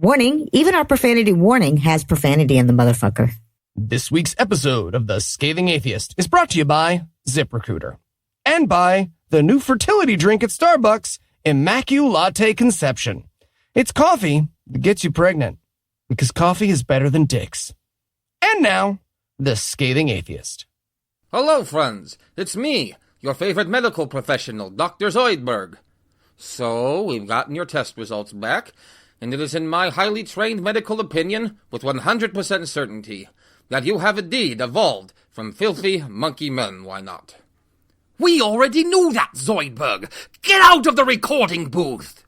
Warning, even our profanity warning has profanity in the motherfucker. This week's episode of The Scathing Atheist is brought to you by ZipRecruiter and by the new fertility drink at Starbucks, Immaculate Conception. It's coffee that gets you pregnant because coffee is better than dicks. And now, The Scathing Atheist. Hello, friends. It's me, your favorite medical professional, Dr. Zoidberg. So, we've gotten your test results back, and it is in my highly trained medical opinion, with 100% certainty, that you have indeed evolved from filthy monkey men, why not? We already knew that, Zoidberg! Get out of the recording booth!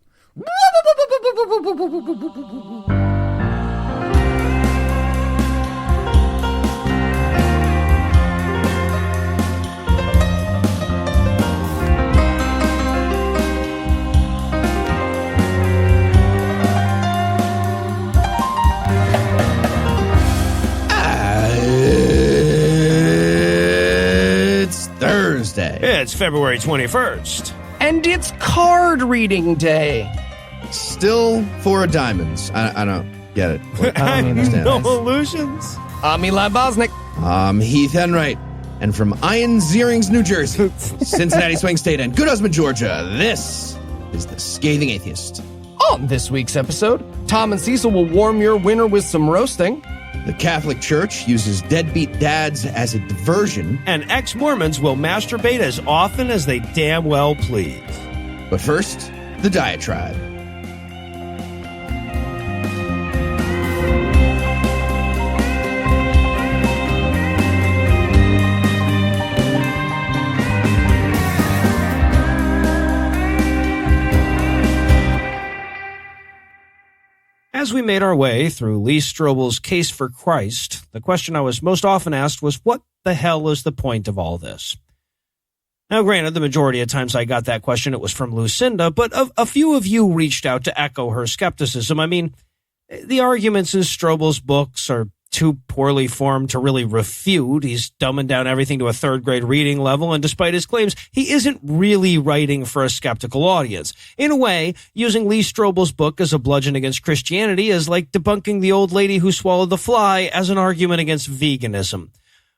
It's February 21st. And it's card reading day. Still 4 diamonds. I don't get it. I don't understand. No illusions. I'm Eli Bosnick. I'm Heath Enright. And from Iron Zierings, New Jersey, Cincinnati Swing State, and Good Husband, Georgia, this is The Scathing Atheist. On this week's episode, Tom and Cecil will warm your winter with some roasting. The Catholic Church uses deadbeat dads as a diversion. And ex-Mormons will masturbate as often as they damn well please. But first, the diatribe. As we made our way through Lee Strobel's Case for Christ, the question I was most often asked was, what the hell is the point of all this? Now, granted, the majority of times I got that question, it was from Lucinda, but a few of you reached out to echo her skepticism. I mean, the arguments in Strobel's books are too poorly formed to really refute. He's dumbing down everything to a third-grade reading level, and despite his claims, he isn't really writing for a skeptical audience. In a way, using Lee Strobel's book as a bludgeon against Christianity is like debunking the old lady who swallowed the fly as an argument against veganism.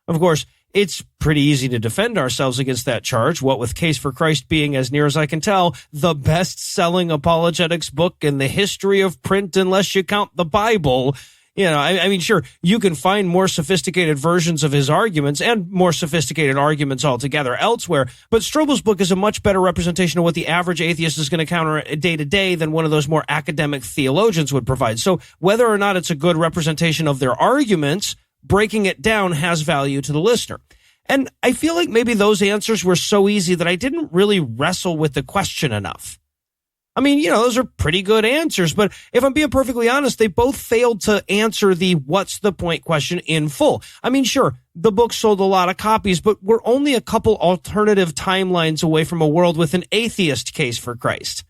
Of course, it's pretty easy to defend ourselves against that charge, what with Case for Christ being, as near as I can tell, the best-selling apologetics book in the history of print unless you count the Bible. You know, I mean, sure, you can find more sophisticated versions of his arguments and more sophisticated arguments altogether elsewhere, but Strobel's book is a much better representation of what the average atheist is going to counter day to day than one of those more academic theologians would provide. So whether or not it's a good representation of their arguments, breaking it down has value to the listener. And I feel like maybe those answers were so easy that I didn't really wrestle with the question enough. I mean, you know, those are pretty good answers, but if I'm being perfectly honest, they both failed to answer the what's the point question in full. I mean, sure, the book sold a lot of copies, but we're only a couple alternative timelines away from a world with an atheist Case for Christ,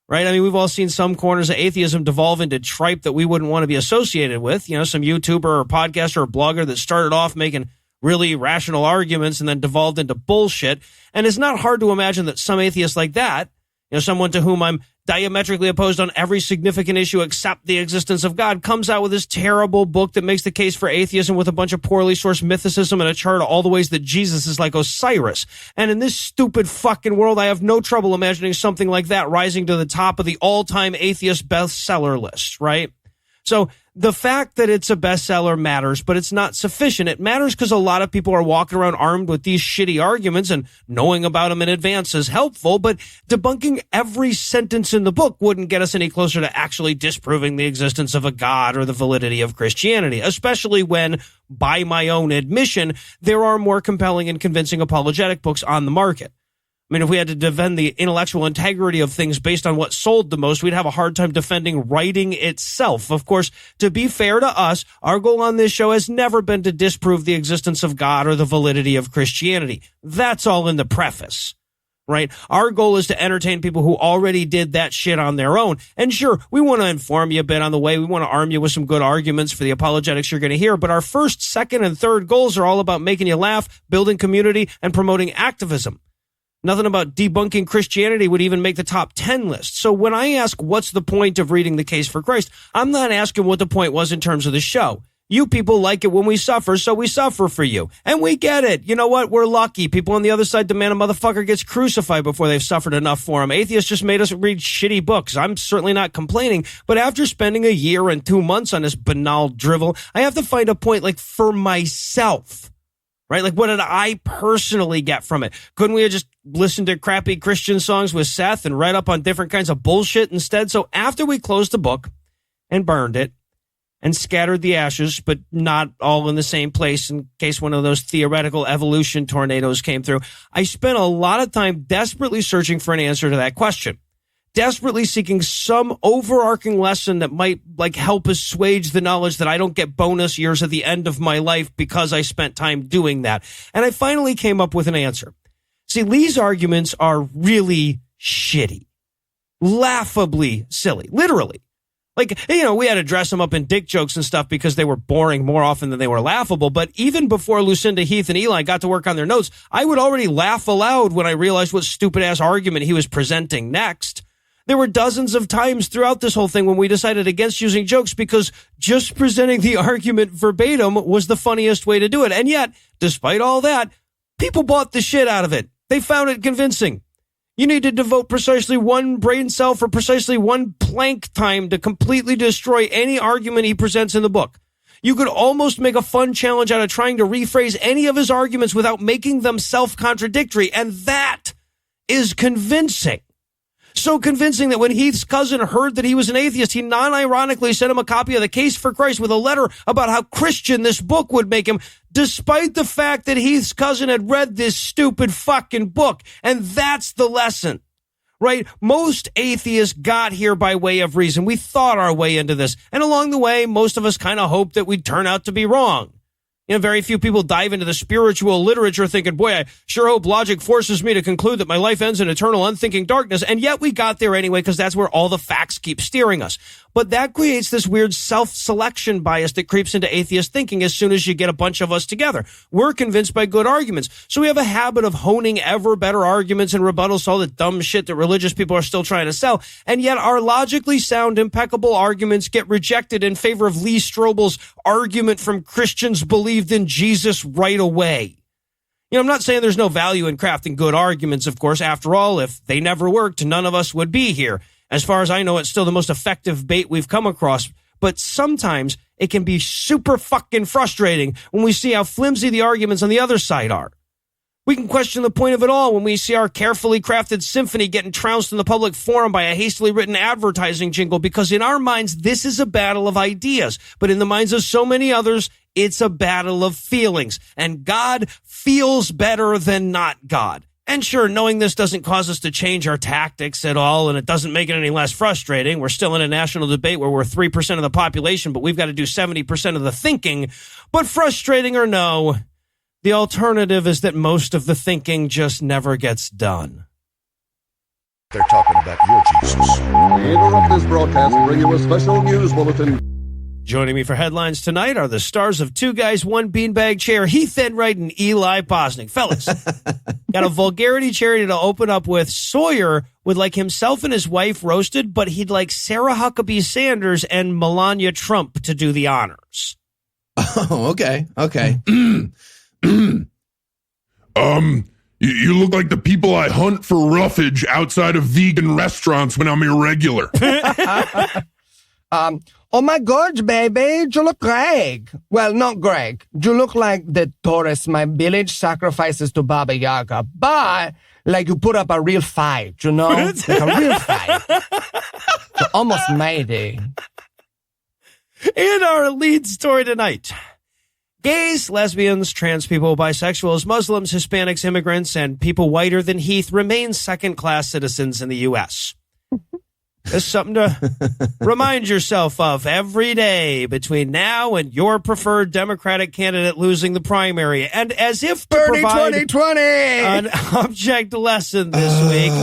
right? I mean, we've all seen some corners of atheism devolve into tripe that we wouldn't want to be associated with. You know, some YouTuber or podcaster or blogger that started off making really rational arguments and then devolved into bullshit. And it's not hard to imagine that some atheists like that, you know, someone to whom I'm diametrically opposed on every significant issue except the existence of God, comes out with this terrible book that makes the case for atheism with a bunch of poorly sourced mythicism and a chart of all the ways that Jesus is like Osiris. And in this stupid fucking world, I have no trouble imagining something like that rising to the top of the all-time atheist bestseller list, right? So the fact that it's a bestseller matters, but it's not sufficient. It matters because a lot of people are walking around armed with these shitty arguments, and knowing about them in advance is helpful, but debunking every sentence in the book wouldn't get us any closer to actually disproving the existence of a God or the validity of Christianity, especially when, by my own admission, there are more compelling and convincing apologetic books on the market. I mean, if we had to defend the intellectual integrity of things based on what sold the most, we'd have a hard time defending writing itself. Of course, to be fair to us, our goal on this show has never been to disprove the existence of God or the validity of Christianity. That's all in the preface, right? Our goal is to entertain people who already did that shit on their own. And sure, we want to inform you a bit on the way. We want to arm you with some good arguments for the apologetics you're going to hear. But our first, second, and third goals are all about making you laugh, building community, and promoting activism. Nothing about debunking Christianity would even make the top 10 list. So when I ask what's the point of reading The Case for Christ, I'm not asking what the point was in terms of the show. You people like it when we suffer, so we suffer for you. And we get it. You know what? We're lucky. People on the other side demand a motherfucker gets crucified before they've suffered enough for him. Atheists just made us read shitty books. I'm certainly not complaining. But after spending a year and 2 months on this banal drivel, I have to find a point like for myself. Right? Like, what did I personally get from it? Couldn't we have just listened to crappy Christian songs with Seth and read up on different kinds of bullshit instead? So after we closed the book and burned it and scattered the ashes, but not all in the same place in case one of those theoretical evolution tornadoes came through, I spent a lot of time desperately searching for an answer to that question. Desperately seeking some overarching lesson that might help assuage the knowledge that I don't get bonus years at the end of my life because I spent time doing that. And I finally came up with an answer. See, Lee's arguments are really shitty. Laughably silly. Literally. We had to dress them up in dick jokes and stuff because they were boring more often than they were laughable. But even before Lucinda, Heath, and Eli got to work on their notes, I would already laugh aloud when I realized what stupid-ass argument he was presenting next. There were dozens of times throughout this whole thing when we decided against using jokes because just presenting the argument verbatim was the funniest way to do it. And yet, despite all that, people bought the shit out of it. They found it convincing. You need to devote precisely one brain cell for precisely one Planck time to completely destroy any argument he presents in the book. You could almost make a fun challenge out of trying to rephrase any of his arguments without making them self-contradictory, and that is convincing. So convincing that when Heath's cousin heard that he was an atheist, he non-ironically sent him a copy of The Case for Christ with a letter about how Christian this book would make him, despite the fact that Heath's cousin had read this stupid fucking book. And that's the lesson, right? Most atheists got here by way of reason. We thought our way into this. And along the way, most of us kind of hoped that we'd turn out to be wrong. Very few people dive into the spiritual literature thinking, boy, I sure hope logic forces me to conclude that my life ends in eternal unthinking darkness. And yet we got there anyway because that's where all the facts keep steering us. But that creates this weird self-selection bias that creeps into atheist thinking as soon as you get a bunch of us together. We're convinced by good arguments. So we have a habit of honing ever better arguments and rebuttals to all the dumb shit that religious people are still trying to sell. And yet our logically sound, impeccable arguments get rejected in favor of Lee Strobel's argument from Christians believed in Jesus right away. I'm not saying there's no value in crafting good arguments, of course. After all, if they never worked, none of us would be here. As far as I know, it's still the most effective bait we've come across. But sometimes it can be super fucking frustrating when we see how flimsy the arguments on the other side are. We can question the point of it all when we see our carefully crafted symphony getting trounced in the public forum by a hastily written advertising jingle, because in our minds, this is a battle of ideas. But in the minds of so many others, it's a battle of feelings. And God feels better than not God. And sure, knowing this doesn't cause us to change our tactics at all, and it doesn't make it any less frustrating. We're still in a national debate where we're 3% of the population, but we've got to do 70% of the thinking. But frustrating or no, the alternative is that most of the thinking just never gets done. They're talking about your Jesus. We interrupt this broadcast to bring you a special news bulletin. Joining me for headlines tonight are the stars of Two Guys, One Beanbag Chair, Heath Enright and Eli Posnick. Fellas, got a vulgarity charity to open up with. Sawyer would like himself and his wife roasted, but he'd like Sarah Huckabee Sanders and Melania Trump to do the honors. Oh, okay. You look like the people I hunt for roughage outside of vegan restaurants when I'm irregular. Oh my God, baby, you look Greg. Well, not Greg. You look like the Taurus my village sacrifices to Baba Yaga, but like you put up a real fight, like a real fight. You almost made it. In our lead story tonight, gays, lesbians, trans people, bisexuals, Muslims, Hispanics, immigrants, and people whiter than Heath remain second-class citizens in the U.S. It's something to remind yourself of every day between now and your preferred Democratic candidate losing the primary. And as if to provide 2020 an object lesson this week,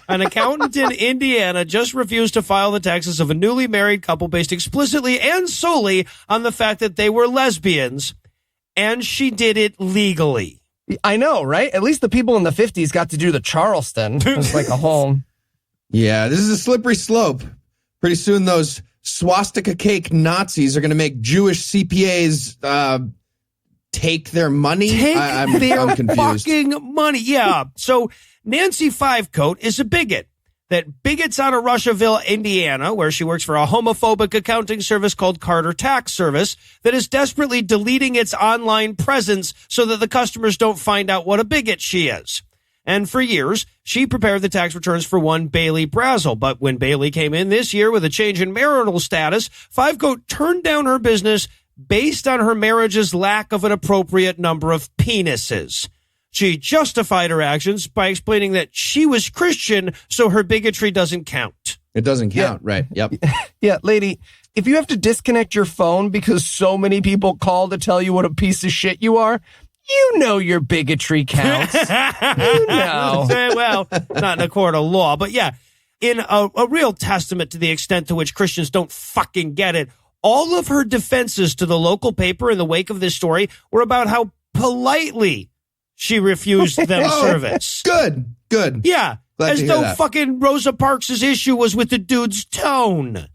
an accountant in Indiana just refused to file the taxes of a newly married couple based explicitly and solely on the fact that they were lesbians, and she did it legally. I know, right? At least the people in the 50s got to do the Charleston. It was like a whole... Yeah, this is a slippery slope. Pretty soon those swastika cake Nazis are going to make Jewish CPAs take their money. I'm confused. Fucking money. Yeah. So Nancy Fivecoat is a bigot that bigots out of Russiaville, Indiana, where she works for a homophobic accounting service called Carter Tax Service that is desperately deleting its online presence so that the customers don't find out what a bigot she is. And for years, she prepared the tax returns for one Bailey Brazel. But when Bailey came in this year with a change in marital status, Fivecoat turned down her business based on her marriage's lack of an appropriate number of penises. She justified her actions by explaining that she was Christian, so her bigotry doesn't count. It doesn't count, right? Yep. Yeah, lady, if you have to disconnect your phone because so many people call to tell you what a piece of shit you are, you know your bigotry counts. You know. Well, not in a court of law, but yeah, in a real testament to the extent to which Christians don't fucking get it, all of her defenses to the local paper in the wake of this story were about how politely she refused them service. Good. Yeah. Glad as to hear though that. fucking Rosa Parks' issue was with the dude's tone.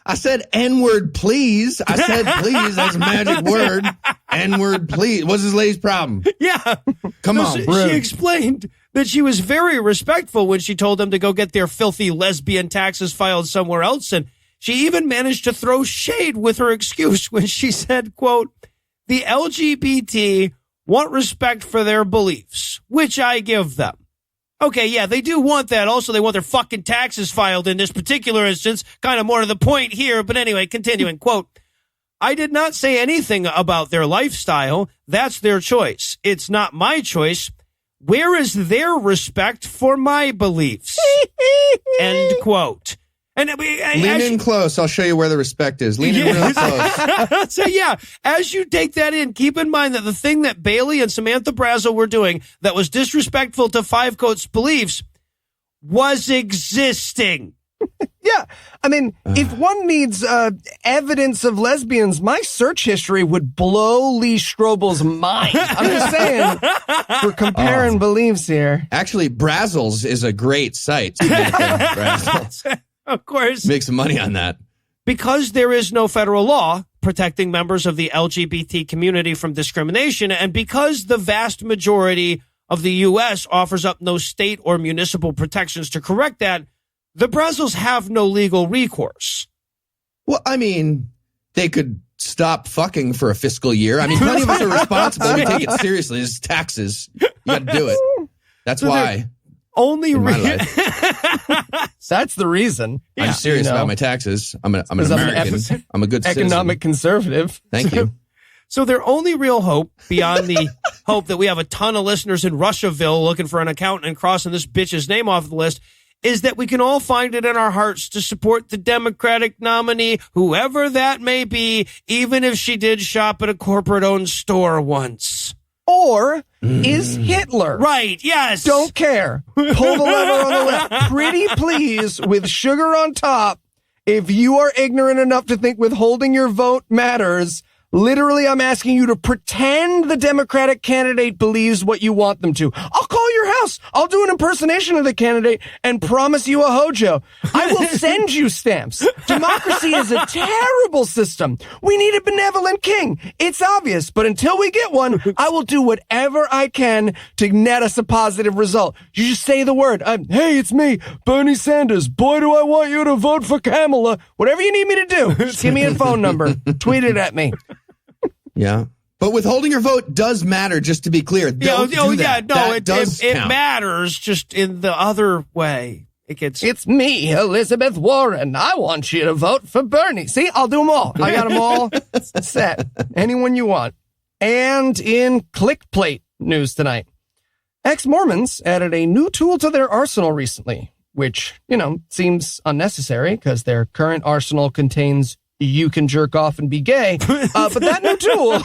I said N-word, please. I said please. That's a magic word. N-word, please. What's this lady's problem? Yeah. Come No, on, She rude. explained that she was very respectful when she told them to go get their filthy lesbian taxes filed somewhere else. And she even managed to throw shade with her excuse when she said, quote, "The LGBT want respect for their beliefs, which I give them." Okay, yeah, they do want that. Also, they want their fucking taxes filed in this particular instance. Kind of more to the point here. But anyway, continuing, quote, "I did not say anything about their lifestyle. That's their choice. It's not my choice. Where is their respect for my beliefs?" End quote. And Lean in close. I'll show you where the respect is. Lean in real close. So yeah, as you take that in, keep in mind that the thing that Bailey and Samantha Brazel were doing that was disrespectful to Fivecoat's beliefs was existing. Yeah. I mean, if one needs evidence of lesbians, my search history would blow Lee Strobel's mind. I'm just saying, we're comparing beliefs here. Actually, Brazel's is a great site. Brazel. Of course. Make some money on that. Because there is no federal law protecting members of the LGBT community from discrimination, and because the vast majority of the U.S. offers up no state or municipal protections to correct that, the Brazils have no legal recourse. Well, I mean, they could stop fucking for a fiscal year. I mean, plenty of us are responsible. We take it seriously. It's taxes. You got to do it. That's why. Only in my life. That's the reason. I'm serious about my taxes. I'm an American. I'm a good economic citizen. conservative. Thank you. So their only real hope, beyond the hope that we have a ton of listeners in Russiaville looking for an accountant and crossing this bitch's name off the list, is that we can all find it in our hearts to support the Democratic nominee, whoever that may be, even if she did shop at a corporate-owned store once. Or is Hitler. Right, yes. Don't care. Pull the lever on the left. Pretty please with sugar on top. If you are ignorant enough to think withholding your vote matters, literally, I'm asking you to pretend the Democratic candidate believes what you want them to. I'll call your house. I'll do an impersonation of the candidate and promise you a hojo. I will send you stamps. Democracy is a terrible system. We need a benevolent king. It's obvious, but until we get one, I will do whatever I can to net us a positive result. You just say the word. Hey, it's me, Bernie Sanders. Boy, do I want you to vote for Kamala. Whatever you need me to do, just give me a phone number. Tweet it at me. Yeah. But withholding your vote does matter, just to be clear. Don't do that. It matters just in the other way. It's me, Elizabeth Warren. I want you to vote for Bernie. See, I'll do them all. I got them all set. Anyone you want. And in clickplate news tonight, Ex-Mormons added a new tool to their arsenal recently, which, seems unnecessary because their current arsenal contains "you can jerk off and be gay." But that new tool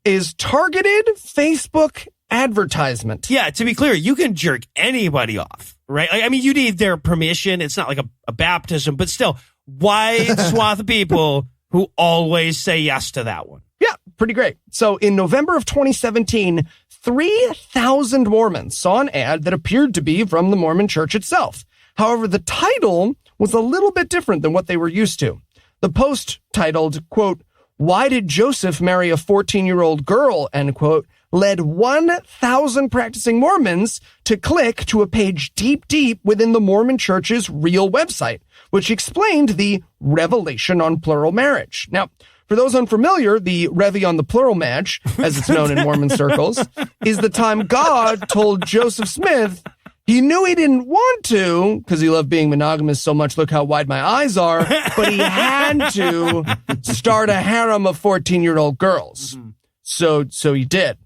is targeted Facebook advertisement. Yeah, to be clear, you can jerk anybody off, right? I mean, you need their permission. It's not like a baptism, but still, wide swath of people who always say yes to that one. Yeah, pretty great. So in November of 2017, 3,000 Mormons saw an ad that appeared to be from the Mormon Church itself. However, the title was a little bit different than what they were used to. The post titled, quote, "Why did Joseph marry a 14-year-old girl?" end quote, led 1,000 practicing Mormons to click to a page deep within the Mormon Church's real website, which explained the revelation on plural marriage. Now, for those unfamiliar, the Revy on the plural match, as it's known in Mormon circles, is the time God told Joseph Smith he knew he didn't want to, because he loved being monogamous so much, look how wide my eyes are, but he had to start a harem of 14-year-old girls. Mm-hmm. So he did.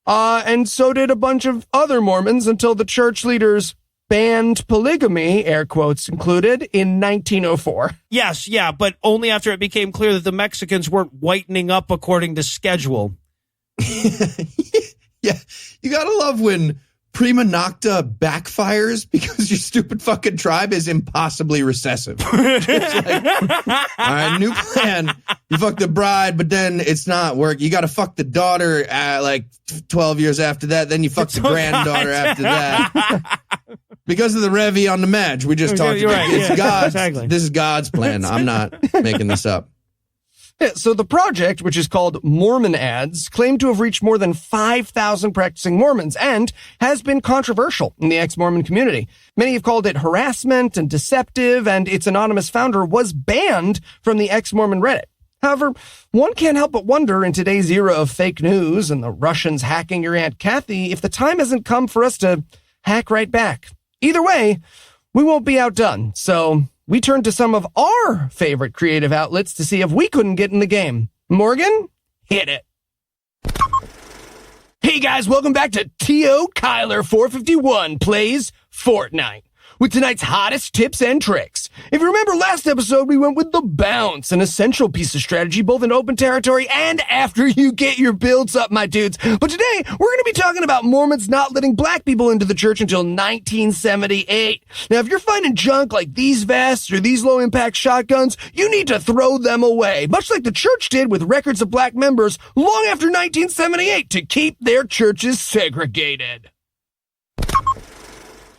And so did a bunch of other Mormons until the church leaders banned polygamy, air quotes included, in 1904. Yes, yeah, but only after it became clear that the Mexicans weren't whitening up according to schedule. Yeah, you gotta love when prima nocta backfires because your stupid fucking tribe is impossibly recessive. It's like, all right, new plan. You fuck the bride, but then it's not work. You got to fuck the daughter like 12 years after that. Then you fuck the granddaughter after that. Because of the Revy on the match we just talked about. Right, it's God's. Exactly. This is God's plan. I'm not making this up. Yeah, so the project, which is called Mormon Ads, claimed to have reached more than 5,000 practicing Mormons and has been controversial in the ex-Mormon community. Many have called it harassment and deceptive, and its anonymous founder was banned from the ex-Mormon Reddit. However, one can't help but wonder in today's era of fake news and the Russians hacking your Aunt Kathy if the time hasn't come for us to hack right back. Either way, we won't be outdone, so we turned to some of our favorite creative outlets to see if we couldn't get in the game. Morgan, hit it. Hey guys, welcome back to T.O. Kyler 451 Plays Fortnite with tonight's hottest tips and tricks. If you remember last episode, we went with the bounce, an essential piece of strategy both in open territory and after you get your builds up, my dudes. But today, we're going to be talking about Mormons not letting black people into the church until 1978. Now, if you're finding junk like these vests or these low-impact shotguns, you need to throw them away, much like the church did with records of black members long after 1978 to keep their churches segregated.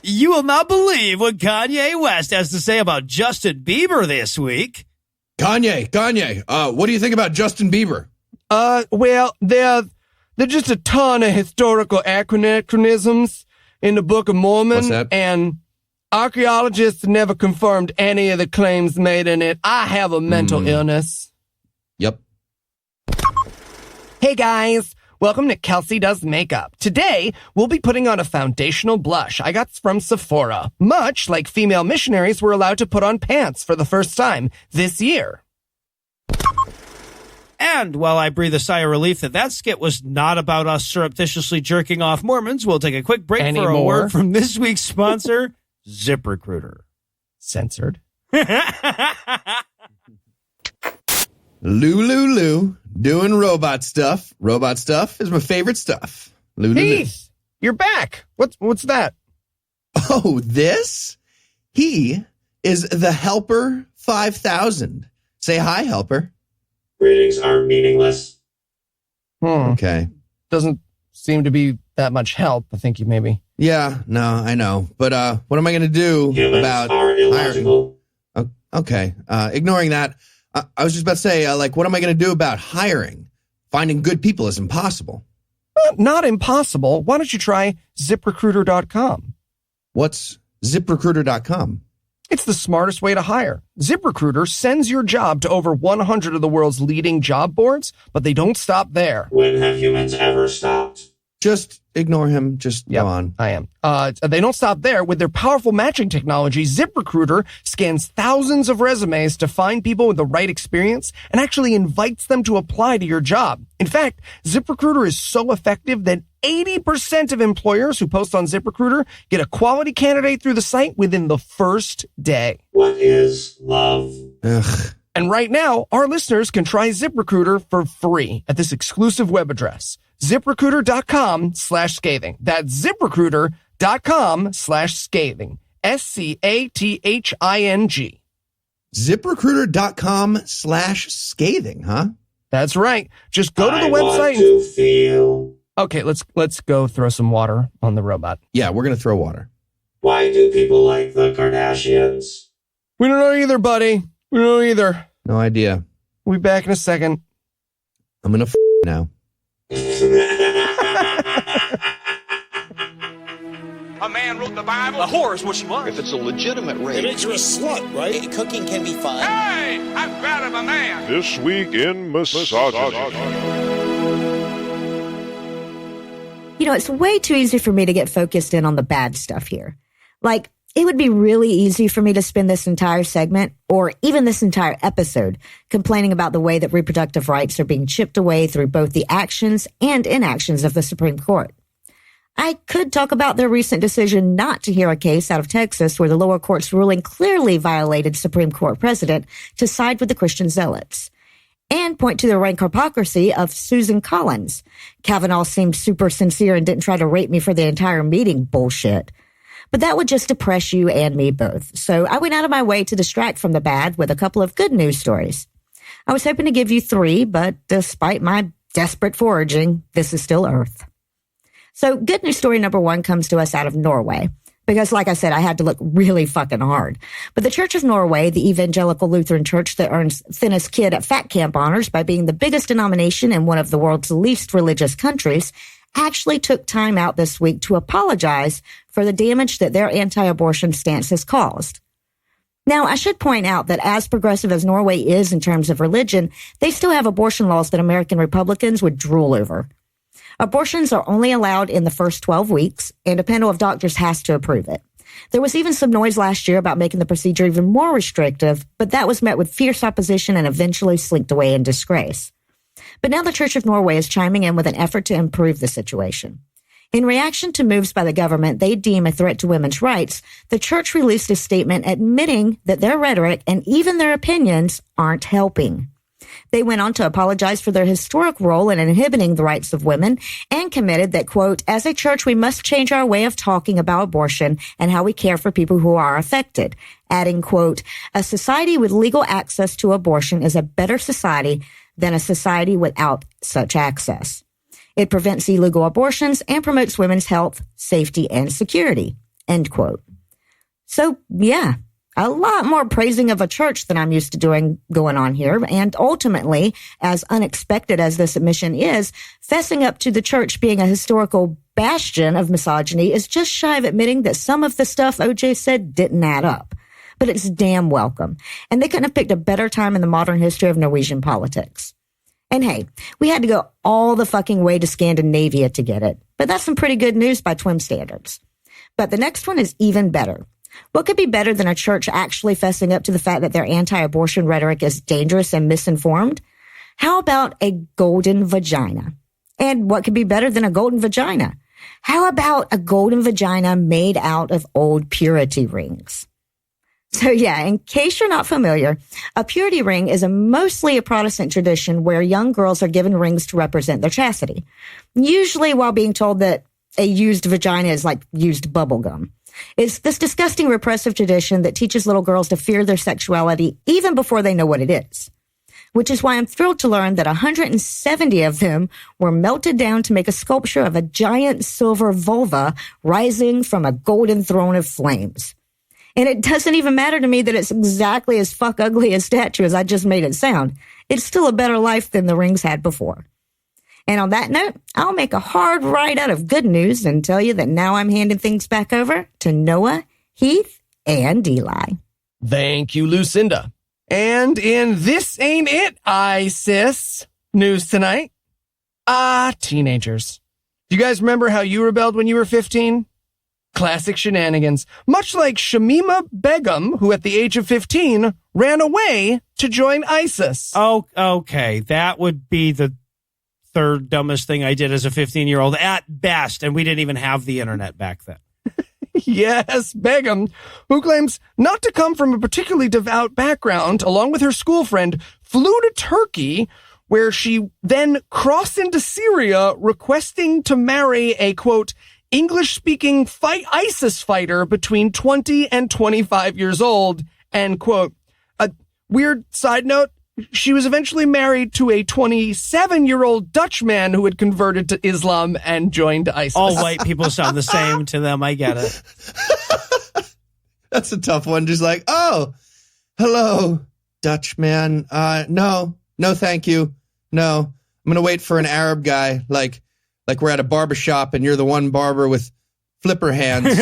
You will not believe what Kanye West has to say about Justin Bieber this week. Kanye, what do you think about Justin Bieber? Well, there are just a ton of historical anachronisms in the Book of Mormon. What's that? And archaeologists never confirmed any of the claims made in it. I have a mental illness. Yep. Hey guys, welcome to Kelsey Does Makeup. Today, we'll be putting on a foundational blush I got from Sephora, much like female missionaries were allowed to put on pants for the first time this year. And while I breathe a sigh of relief that skit was not about us surreptitiously jerking off Mormons, we'll take a quick break for a word from this week's sponsor, ZipRecruiter. Censored. Lou, doing robot stuff. Robot stuff is my favorite stuff. Lou. Heath, you're back. What's that? Oh, this? He is the Helper 5000. Say hi, Helper. Greetings are meaningless. Okay. Doesn't seem to be that much help. I think you maybe. Yeah, no, I know. But what am I going to do Humans about are illogical. hiring? Okay. Ignoring that, I was just about to say, what am I going to do about hiring? Finding good people is impossible. Not impossible. Why don't you try ZipRecruiter.com? What's ZipRecruiter.com? It's the smartest way to hire. ZipRecruiter sends your job to over 100 of the world's leading job boards, but they don't stop there. When have humans ever stopped? Just ignore him. Just go on. I am. They don't stop there. With their powerful matching technology, ZipRecruiter scans thousands of resumes to find people with the right experience and actually invites them to apply to your job. In fact, ZipRecruiter is so effective that 80% of employers who post on ZipRecruiter get a quality candidate through the site within the first day. What is love? Ugh. And right now, our listeners can try ZipRecruiter for free at this exclusive web address, ZipRecruiter.com/scathing. That's ZipRecruiter.com/scathing. SCATHING. ZipRecruiter.com/scathing, huh? That's right. Just go to the I website. Want to feel. Okay, let's go throw some water on the robot. Yeah, we're going to throw water. Why do people like the Kardashians? We don't know either, buddy. We don't know either. No idea. We'll be back in a second. I'm going to now. A man wrote the Bible. A whore is what she was. If it's a legitimate rape. It makes you a slut, right? Cooking can be fun. Hey, I'm proud of a man. This week in misogyny. You know, it's way too easy for me to get focused in on the bad stuff here. Like, it would be really easy for me to spend this entire segment, or even this entire episode, complaining about the way that reproductive rights are being chipped away through both the actions and inactions of the Supreme Court. I could talk about their recent decision not to hear a case out of Texas where the lower court's ruling clearly violated Supreme Court precedent to side with the Christian zealots, and point to the rank hypocrisy of Susan Collins. Kavanaugh seemed super sincere and didn't try to rape me for the entire meeting bullshit. But that would just depress you and me both. So I went out of my way to distract from the bad with a couple of good news stories. I was hoping to give you 3, but despite my desperate foraging, this is still Earth. So good news story number 1 comes to us out of Norway. Because like I said, I had to look really fucking hard. But the Church of Norway, the evangelical Lutheran church that earns thinnest kid at fat camp honors by being the biggest denomination in one of the world's least religious countries, actually took time out this week to apologize for the damage that their anti-abortion stance has caused. Now, I should point out that as progressive as Norway is in terms of religion, they still have abortion laws that American Republicans would drool over. Abortions are only allowed in the first 12 weeks, and a panel of doctors has to approve it. There was even some noise last year about making the procedure even more restrictive, but that was met with fierce opposition and eventually slinked away in disgrace. But now the Church of Norway is chiming in with an effort to improve the situation. In reaction to moves by the government they deem a threat to women's rights, the church released a statement admitting that their rhetoric and even their opinions aren't helping. They went on to apologize for their historic role in inhibiting the rights of women and committed that, quote, as a church, we must change our way of talking about abortion and how we care for people who are affected, adding, quote, a society with legal access to abortion is a better society than a society without such access. It prevents illegal abortions and promotes women's health, safety, and security, end quote. So, yeah, a lot more praising of a church than I'm used to doing going on here. And ultimately, as unexpected as this admission is, fessing up to the church being a historical bastion of misogyny is just shy of admitting that some of the stuff OJ said didn't add up. But it's damn welcome. And they couldn't have picked a better time in the modern history of Norwegian politics. And hey, we had to go all the fucking way to Scandinavia to get it. But that's some pretty good news by TWIM standards. But the next one is even better. What could be better than a church actually fessing up to the fact that their anti-abortion rhetoric is dangerous and misinformed? How about a golden vagina? And what could be better than a golden vagina? How about a golden vagina made out of old purity rings? So yeah, in case you're not familiar, a purity ring is mostly a Protestant tradition where young girls are given rings to represent their chastity, usually while being told that a used vagina is like used bubble gum. It's this disgusting repressive tradition that teaches little girls to fear their sexuality even before they know what it is. Which is why I'm thrilled to learn that 170 of them were melted down to make a sculpture of a giant silver vulva rising from a golden throne of flames. And it doesn't even matter to me that it's exactly as fuck ugly a statue as I just made it sound. It's still a better life than the rings had before. And on that note, I'll make a hard right out of good news and tell you that now I'm handing things back over to Noah, Heath, and Eli. Thank you, Lucinda. And in This Ain't It, ISIS news tonight. Teenagers. Do you guys remember how you rebelled when you were 15? Classic shenanigans. Much like Shamima Begum, who at the age of 15 ran away to join ISIS. Oh, okay. That would be the third dumbest thing I did as a 15-year-old at best, and we didn't even have the internet back then. Yes, Begum, who claims not to come from a particularly devout background, along with her school friend, flew to Turkey, where she then crossed into Syria, requesting to marry a, quote, English-speaking ISIS fighter between 20 and 25 years old, end quote. A weird side note, she was eventually married to a 27-year-old Dutch man who had converted to Islam and joined ISIS. All white people sound the same to them. I get it. That's a tough one. Just like, oh, hello, Dutch man. No, thank you. No, I'm going to wait for an Arab guy. Like we're at a barbershop and you're the one barber with flipper hands.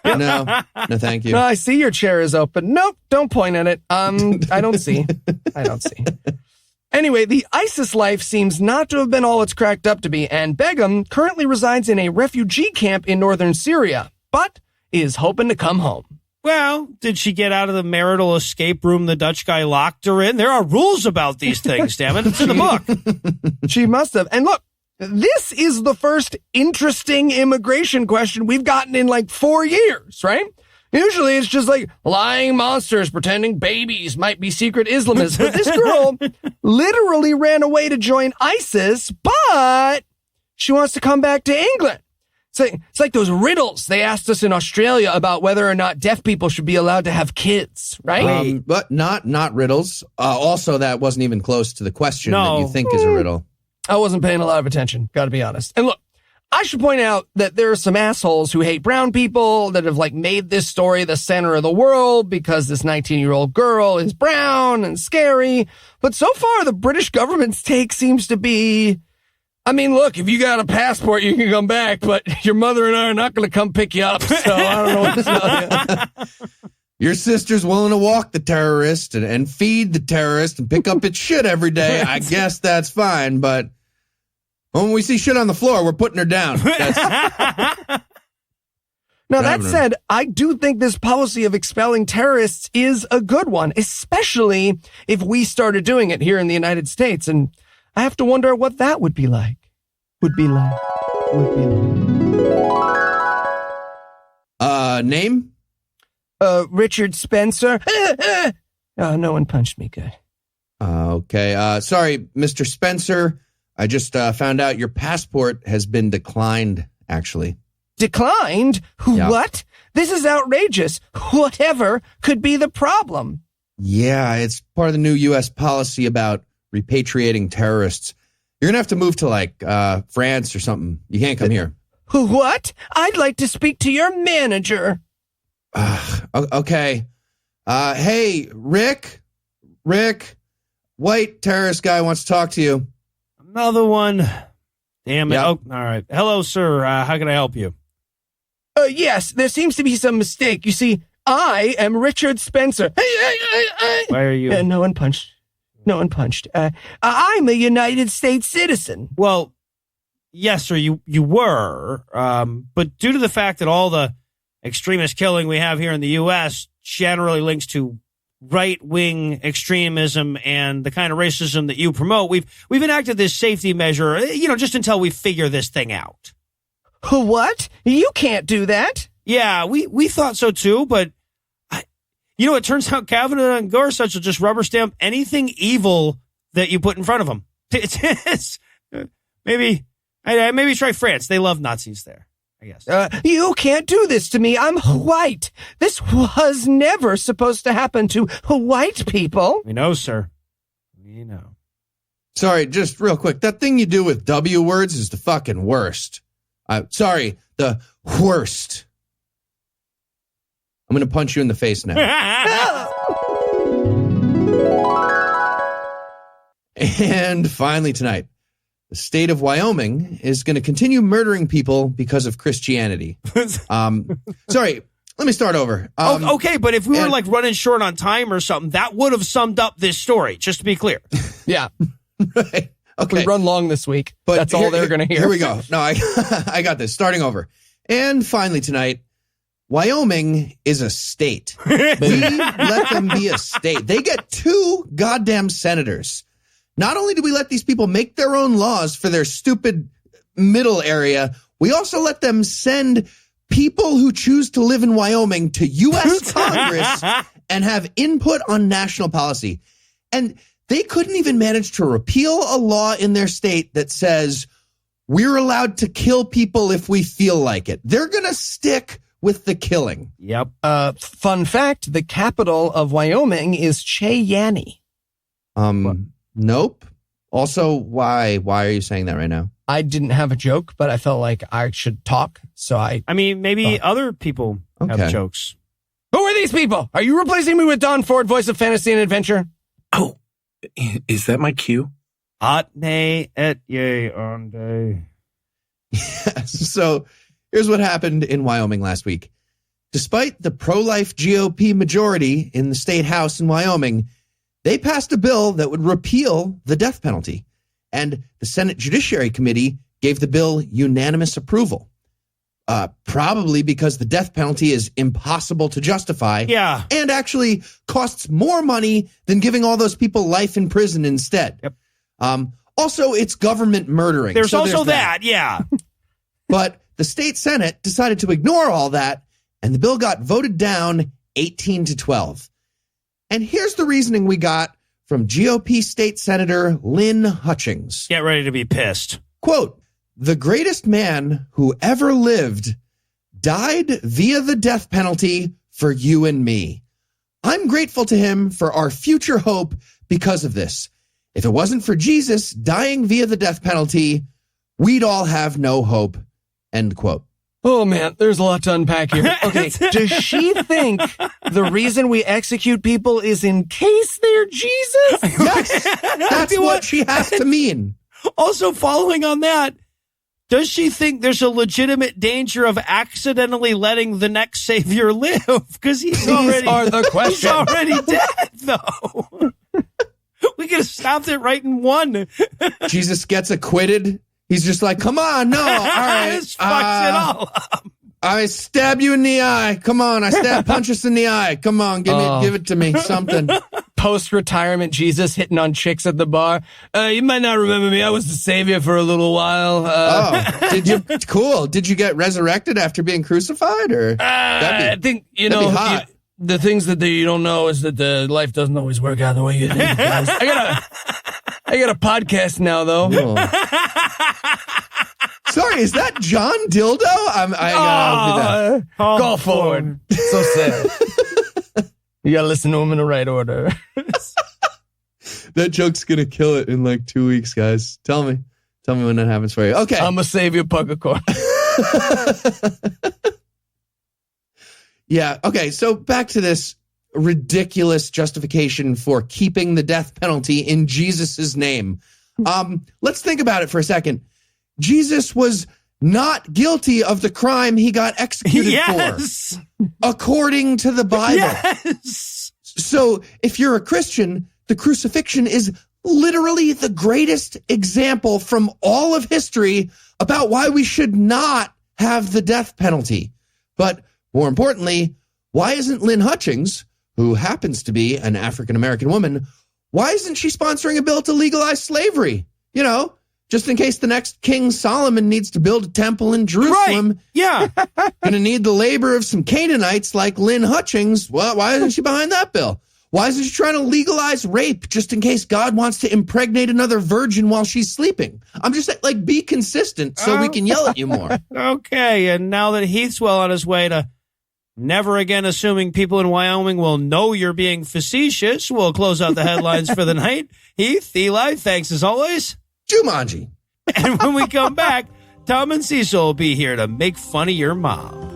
No, thank you. No, I see your chair is open. Nope, don't point at it. I don't see. Anyway, the ISIS life seems not to have been all it's cracked up to be, and Begum currently resides in a refugee camp in northern Syria, but is hoping to come home. Well, did she get out of the marital escape room the Dutch guy locked her in? There are rules about these things, damn it. It's in the book. She must have. And look, this is the first interesting immigration question we've gotten in like 4 years, right? Usually it's just like lying monsters pretending babies might be secret Islamists. But this girl literally ran away to join ISIS, but she wants to come back to England. It's like those riddles they asked us in Australia about whether or not deaf people should be allowed to have kids, right? But not riddles. Also, that wasn't even close to the question that you think is a riddle. I wasn't paying a lot of attention, gotta be honest. And look, I should point out that there are some assholes who hate brown people that have like made this story the center of the world because this 19-year-old girl is brown and scary. But so far, the British government's take seems to be, I mean, look, if you got a passport, you can come back, but your mother and I are not going to come pick you up, so I don't know what to tell you. Your sister's willing to walk the terrorist and feed the terrorist and pick up its shit every day. I guess that's fine, but when we see shit on the floor, we're putting her down. Now, that said, I do think this policy of expelling terrorists is a good one, especially if we started doing it here in the United States, and I have to wonder what that would be like. Name? Richard Spencer. Oh, no one punched me good. Okay. Sorry, Mr. Spencer. I just found out your passport has been declined, actually. Declined? Yeah. What? This is outrageous. Whatever could be the problem? Yeah, it's part of the new U.S. policy about repatriating terrorists. You're going to have to move to, like, France or something. You can't come here. What? I'd like to speak to your manager. Okay. Hey, Rick, white terrorist guy wants to talk to you. Another one. Damn it. Yep. Oh, all right. Hello, sir. How can I help you? Yes, there seems to be some mistake. You see, I am Richard Spencer. Why are you? No one punched. I'm a United States citizen. Well, yes, sir, you were. But due to the fact that all the extremist killing we have here in the U.S. generally links to right-wing extremism and the kind of racism that you promote, we've enacted this safety measure, just until we figure this thing out. What? You can't do that. Yeah, we thought so too, but it turns out Kavanaugh and Gorsuch will just rubber stamp anything evil that you put in front of them. Maybe try France. They love Nazis there, I guess. You can't do this to me. I'm white. This was never supposed to happen to white people. We know, sir. We know. Sorry, just real quick. That thing you do with W words is the fucking worst. The worst. I'm going to punch you in the face now. And finally tonight, the state of Wyoming is going to continue murdering people because of Christianity. Sorry, let me start over. Okay, but if we were like running short on time or something, that would have summed up this story, just to be clear. Yeah. Right. Okay. We run long this week. But that's all they're going to hear. Here we go. No, I got this. Starting over. And finally tonight, Wyoming is a state. We let them be a state. They get 2 goddamn senators. Not only do we let these people make their own laws for their stupid middle area, we also let them send people who choose to live in Wyoming to U.S. Congress and have input on national policy. And they couldn't even manage to repeal a law in their state that says we're allowed to kill people if we feel like it. They're going to stick with the killing. Yep. Fun fact, the capital of Wyoming is Cheyenne. Nope. Also, why are you saying that right now? I didn't have a joke, but I felt like I should talk. So I mean, maybe other people have jokes. Who are these people? Are you replacing me with Don Ford, voice of fantasy and adventure? Oh, is that my cue? At nay et yea on day. Yes. So here's what happened in Wyoming last week. Despite the pro-life GOP majority in the state house in Wyoming, they passed a bill that would repeal the death penalty. And the Senate Judiciary Committee gave the bill unanimous approval. Probably because the death penalty is impossible to justify. Yeah. And actually costs more money than giving all those people life in prison instead. Yep. Also, it's government murdering. There's also that, yeah. But the state Senate decided to ignore all that, and the bill got voted down 18-12. And here's the reasoning we got from GOP State Senator Lynn Hutchings. Get ready to be pissed. Quote, "The greatest man who ever lived died via the death penalty for you and me. I'm grateful to him for our future hope because of this. If it wasn't for Jesus dying via the death penalty, we'd all have no hope." End quote. Oh, man, there's a lot to unpack here. Okay, does she think the reason we execute people is in case they're Jesus? Yes, that's what she has to mean. Also, following on that, does she think there's a legitimate danger of accidentally letting the next savior live? Because he's already dead, though. We could have stopped it right in one. Jesus gets acquitted. He's just like, come on, no, all right. This fucks it all up. I stab you in the eye. Come on, punch us in the eye. Come on, give it to me, something. Post-retirement Jesus hitting on chicks at the bar. You might not remember me. I was the savior for a little while. Did you? Cool. Did you get resurrected after being crucified? Or I think, the things that you don't know is that the life doesn't always work out the way you think it does. I got a podcast now, though. Sorry, is that John Dildo? I gotta do that. Go forward. So sad. You gotta listen to him in the right order. That joke's gonna kill it in like 2 weeks, guys. Tell me when that happens for you. Okay. I'm a savior, Puckacorn. Yeah. Okay. So back to this ridiculous justification for keeping the death penalty in Jesus's name. Let's think about it for a second. Jesus was not guilty of the crime he got executed for, according to the Bible. Yes. So if you're a Christian, the crucifixion is literally the greatest example from all of history about why we should not have the death penalty. But more importantly, why isn't Lynn Hutchings, who happens to be an African-American woman, why isn't she sponsoring a bill to legalize slavery? You know, just in case the next King Solomon needs to build a temple in Jerusalem. Right. Yeah. Going to need the labor of some Canaanites like Lynn Hutchings. Well, why isn't she behind that bill? Why isn't she trying to legalize rape just in case God wants to impregnate another virgin while she's sleeping? I'm just like, be consistent so we can yell at you more. Okay. And now that Heath's well on his way to never again assuming people in Wyoming will know you're being facetious, we'll close out the headlines for the night. Heath, Eli, thanks as always. Jumanji. And when we come back, Tom and Cecil will be here to make fun of your mom.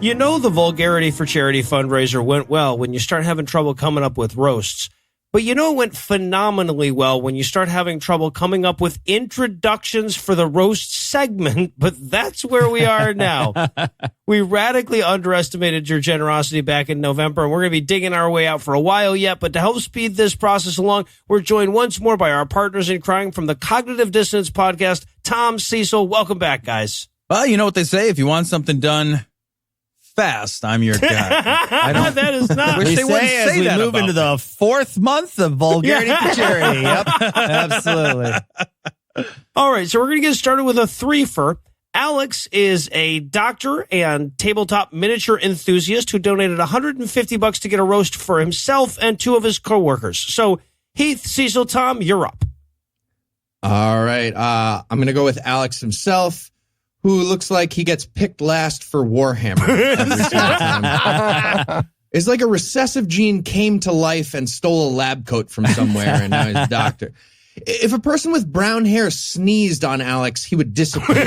You know the Vulgarity for Charity fundraiser went well when you start having trouble coming up with roasts. But you know it went phenomenally well when you start having trouble coming up with introductions for the roast segment, but that's where we are now. We radically underestimated your generosity back in November, and we're going to be digging our way out for a while yet, but to help speed this process along, we're joined once more by our partners in crime from the Cognitive Dissonance podcast, Tom, Cecil. Welcome back, guys. Well, you know what they say, if you want something done fast, I'm your guy. That is not. Wish they wouldn't say that. We move into the fourth month of Vulgarity for Charity. Yep, absolutely. All right, so we're going to get started with a threefer. Alex is a doctor and tabletop miniature enthusiast who donated $150 to get a roast for himself and two of his coworkers. So, Heath, Cecil, Tom, you're up. All right, I'm going to go with Alex himself, who looks like he gets picked last for Warhammer every single time. It's like a recessive gene came to life and stole a lab coat from somewhere, and now he's a doctor. If a person with brown hair sneezed on Alex, he would disappear.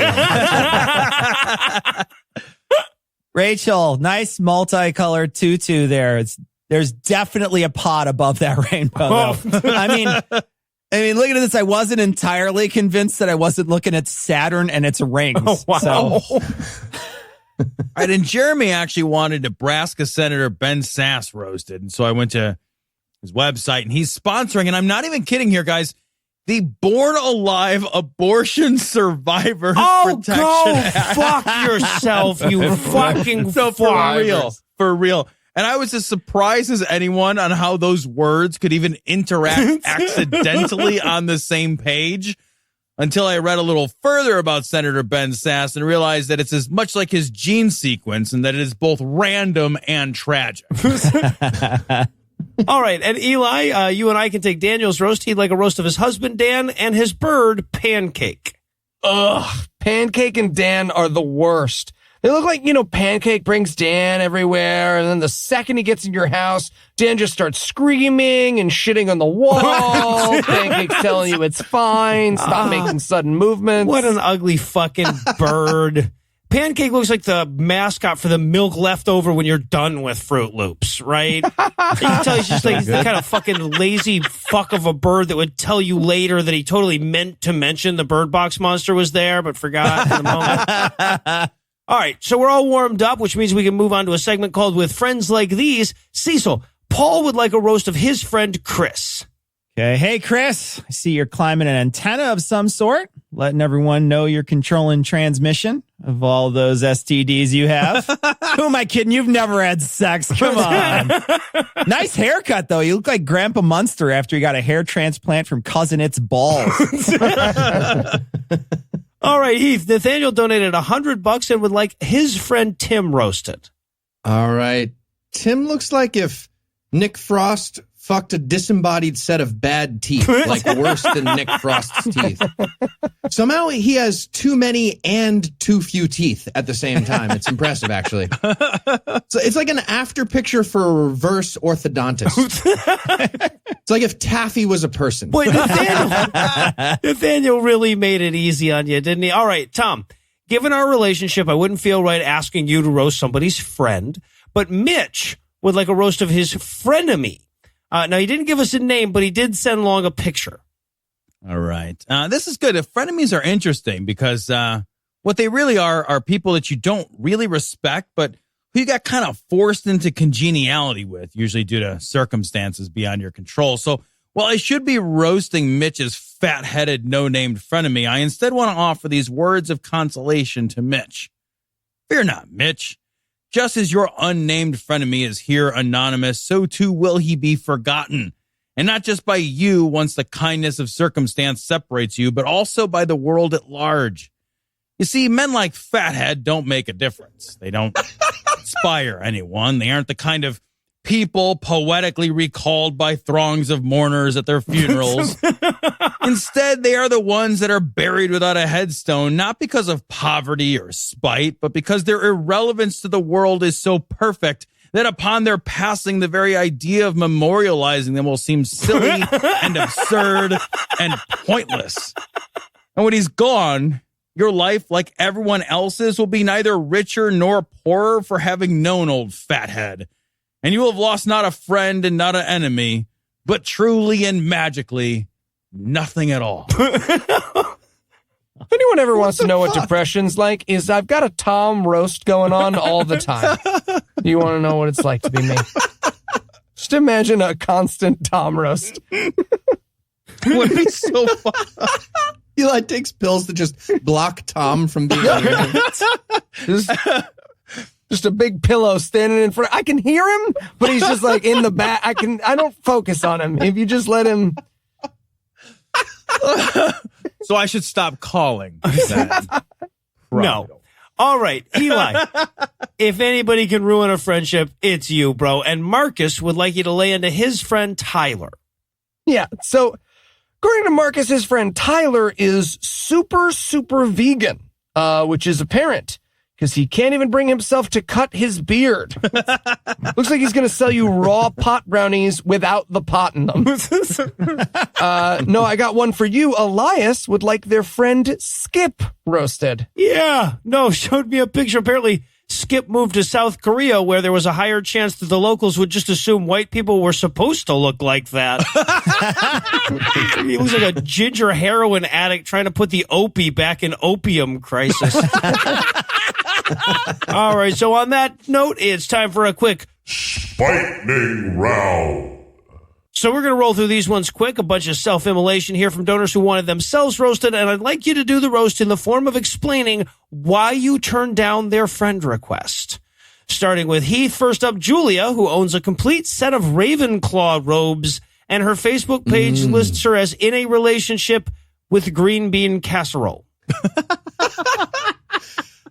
Rachel, nice multicolored tutu there. There's definitely a pot above that rainbow, though. I mean, looking at this, I wasn't entirely convinced that I wasn't looking at Saturn and its rings. Oh, wow. So. All right, and Jeremy actually wanted Nebraska Senator Ben Sasse roasted, and so I went to his website, and he's sponsoring, and I'm not even kidding here, guys, the Born Alive Abortion Survivors Protection Act. Fuck yourself, you fucking so for real. And I was as surprised as anyone on how those words could even interact accidentally on the same page, until I read a little further about Senator Ben Sasse and realized that it's as much like his gene sequence and that it is both random and tragic. All right, and Eli, you and I can take Daniel's roast. He'd like a roast of his husband, Dan, and his bird, Pancake. Ugh, Pancake and Dan are the worst. They look like, Pancake brings Dan everywhere, and then the second he gets in your house, Dan just starts screaming and shitting on the wall. Pancake's telling you it's fine, stop making sudden movements. What an ugly fucking bird. Pancake looks like the mascot for the milk left over when you're done with Fruit Loops, right? You can tell he's just like the kind of fucking lazy fuck of a bird that would tell you later that he totally meant to mention the Bird Box monster was there, but forgot in the moment. All right, so we're all warmed up, which means we can move on to a segment called With Friends Like These. Cecil, Paul would like a roast of his friend Chris. Okay, hey, Chris, I see you're climbing an antenna of some sort, letting everyone know you're controlling transmission of all those STDs you have. Who am I kidding? You've never had sex. Come on. Nice haircut, though. You look like Grandpa Munster after he got a hair transplant from Cousin It's Balls. All right, Heath, Nathaniel donated $100 and would like his friend Tim roasted. All right. Tim looks like if Nick Frost fucked a disembodied set of bad teeth, like worse than Nick Frost's teeth. Somehow he has too many and too few teeth at the same time. It's impressive, actually. So it's like an after picture for a reverse orthodontist. It's like if Taffy was a person. Boy, Nathaniel really made it easy on you, didn't he? All right, Tom, given our relationship, I wouldn't feel right asking you to roast somebody's friend, but Mitch would like a roast of his frenemy. Now, he didn't give us a name, but he did send along a picture. All right. This is good. Frenemies are interesting because what they really are people that you don't really respect, but who you got kind of forced into congeniality with, usually due to circumstances beyond your control. So while I should be roasting Mitch's fat-headed, no-named frenemy, I instead want to offer these words of consolation to Mitch. Fear not, Mitch. Just as your unnamed frenemy is here anonymous, so too will he be forgotten. And not just by you once the kindness of circumstance separates you, but also by the world at large. You see, men like Fathead don't make a difference. They don't inspire anyone. They aren't the kind of people poetically recalled by throngs of mourners at their funerals. Instead, they are the ones that are buried without a headstone, not because of poverty or spite, but because their irrelevance to the world is so perfect that upon their passing, the very idea of memorializing them will seem silly and absurd and pointless. And when he's gone, your life, like everyone else's, will be neither richer nor poorer for having known old Fathead. And you will have lost not a friend and not an enemy, but truly and magically, nothing at all. If anyone ever wants to know what depression's like, is I've got a Tom roast going on all the time. You want to know what it's like to be me? Just imagine a constant Tom roast. Would be so fun. Eli takes pills to just block Tom from being here. Just a big pillow standing in front. I can hear him, but he's just like in the back. I don't focus on him. If you just let him. So I should stop calling. No. All right, Eli, if anybody can ruin a friendship, it's you, bro. And Marcus would like you to lay into his friend Tyler. Yeah, so according to Marcus, his friend Tyler is super, super vegan. which is apparent because he can't even bring himself to cut his beard. Looks like he's going to sell you raw pot brownies without the pot in them. No, I got one for you. Elias would like their friend Skip roasted. Yeah, no, showed me a picture. Apparently, Skip moved to South Korea where there was a higher chance that the locals would just assume white people were supposed to look like that. He looks like a ginger heroin addict trying to put the Opie back in opium crisis. All right, so on that note, it's time for a quick lightning round. So we're going to roll through these ones quick, a bunch of self-immolation here from donors who wanted themselves roasted, and I'd like you to do the roast in the form of explaining why you turned down their friend request. Starting with Heath, first up, Julia, who owns a complete set of Ravenclaw robes, and her Facebook page lists her as in a relationship with green bean casserole.